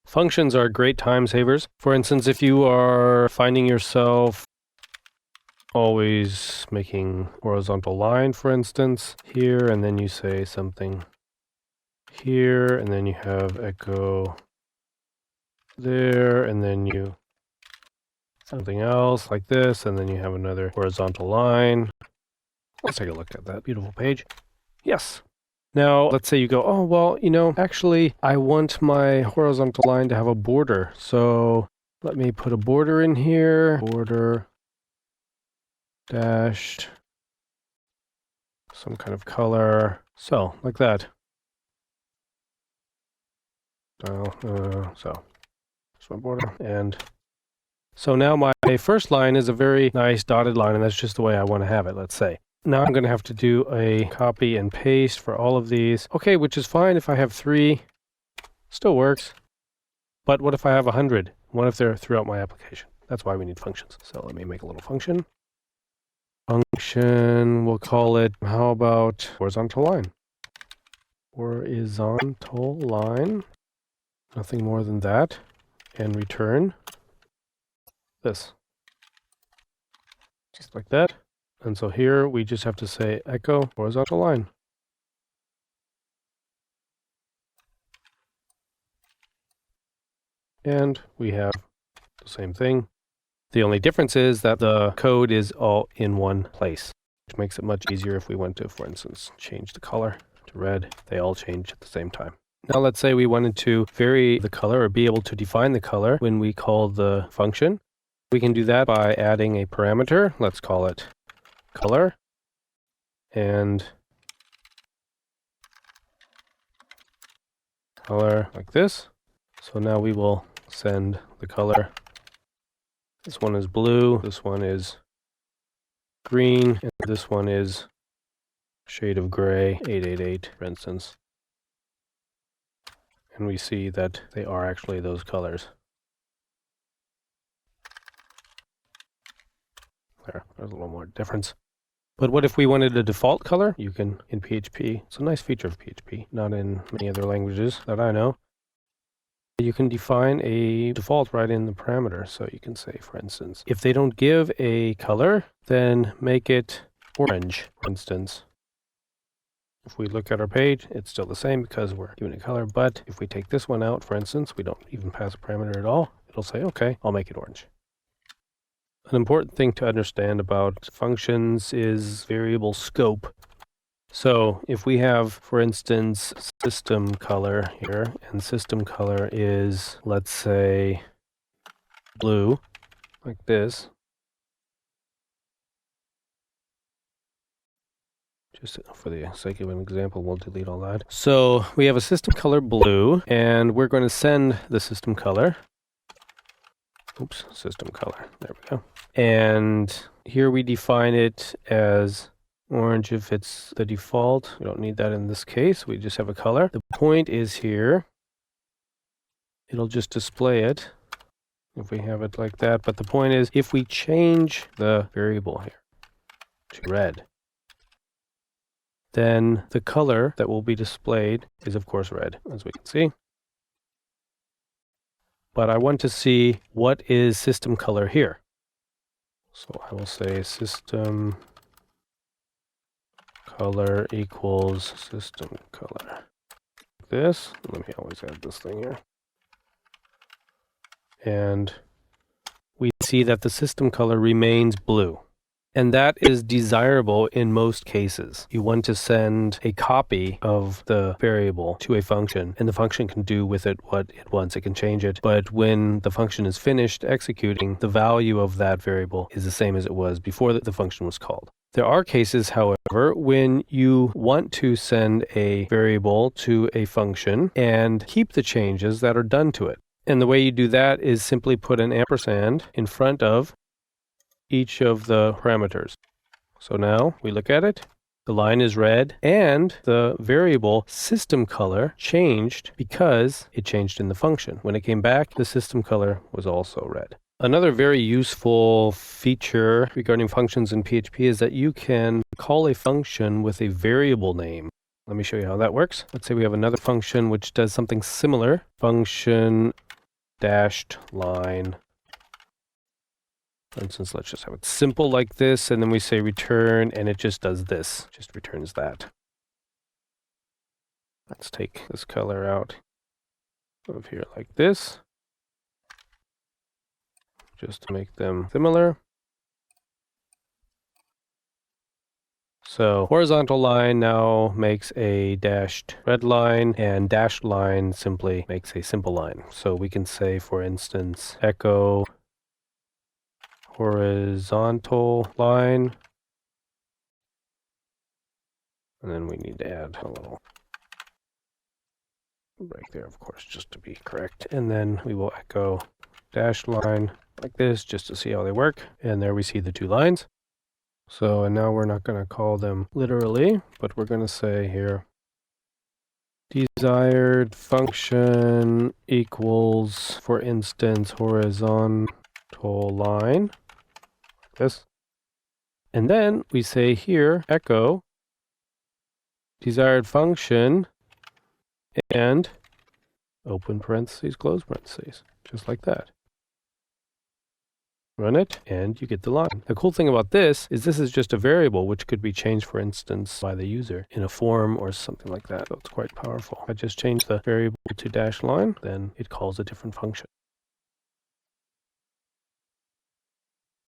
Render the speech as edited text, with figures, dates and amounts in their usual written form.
Functions are great time savers. For instance, if you are finding yourself always making horizontal line, for instance, here, and then you say something here, and then you have echo there, and then you something else like this, and then you have another horizontal line. Let's take a look at that beautiful page. Yes. Now, let's say you go, oh, well, actually, I want my horizontal line to have a border. So let me put a border in here. Border dashed some kind of color. So, like that. So, here's my border. And so now my first line is a very nice dotted line, and that's just the way I want to have it, let's say. Now I'm going to have to do a copy and paste for all of these. Okay, which is fine if I have 3. Still works. But what if I have 100? What if they're throughout my application? That's why we need functions. So let me make a little function. Function, we'll call it, how about horizontal line? Horizontal line. Nothing more than that. And return this. Just like that. And so here we just have to say echo horizontal line. And we have the same thing. The only difference is that the code is all in one place, which makes it much easier if we want to, for instance, change the color to red. They all change at the same time. Now let's say we wanted to vary the color or be able to define the color when we call the function. We can do that by adding a parameter. Let's call it color, and color like this. So now we will send the color. This one is blue, this one is green, and this one is shade of gray, 888, for instance. And we see that they are actually those colors. There's a little more difference. But what if we wanted a default color? You can, in PHP, it's a nice feature of PHP, not in many other languages that I know. You can define a default right in the parameter. So you can say, for instance, if they don't give a color, then make it orange, for instance. If we look at our page, it's still the same because we're giving it a color. But if we take this one out, for instance, we don't even pass a parameter at all, it'll say, okay, I'll make it orange. An important thing to understand about functions is variable scope. So if we have, for instance, system color here, and system color is, let's say, blue, like this. Just for the sake of an example, we'll delete all that. So we have a system color blue, and we're going to send the system color. Oops, system color. There we go. And here we define it as orange if it's the default. We don't need that in this case. We just have a color. The point is here. It'll just display it if we have it like that. But the point is, if we change the variable here to red, then the color that will be displayed is, of course, red, as we can see. But I want to see what is system color here. So I will say system color equals system color. This, let me always add this thing here. And we see that the system color remains blue. And that is desirable in most cases. You want to send a copy of the variable to a function, and the function can do with it what it wants. It can change it. But when the function is finished executing, the value of that variable is the same as it was before the function was called. There are cases, however, when you want to send a variable to a function and keep the changes that are done to it. And the way you do that is simply put an ampersand in front of each of the parameters. So now we look at it. The line is red, and the variable system color changed because it changed in the function. When it came back, the system color was also red. Another very useful feature regarding functions in PHP is that you can call a function with a variable name. Let me show you how that works. Let's say we have another function which does something similar. Function dashed line. For instance, let's just have it simple like this, and then we say return, and it just does this, just returns that. Let's take this color out of here like this, just to make them similar. So horizontal line now makes a dashed red line, and dashed line simply makes a simple line. So we can say, for instance, echo horizontal line, and then we need to add a little break there, of course, just to be correct. And then we will echo dashed line like this, just to see how they work. And there we see the two lines. So, and now we're not going to call them literally, but we're going to say here, desired function equals, for instance, horizontal line, like this. And then we say here, echo desired function and open parentheses, close parentheses, just like that. Run it, and you get the line. The cool thing about this is just a variable which could be changed, for instance, by the user in a form or something like that. So it's quite powerful. If I just change the variable to dash line, then it calls a different function.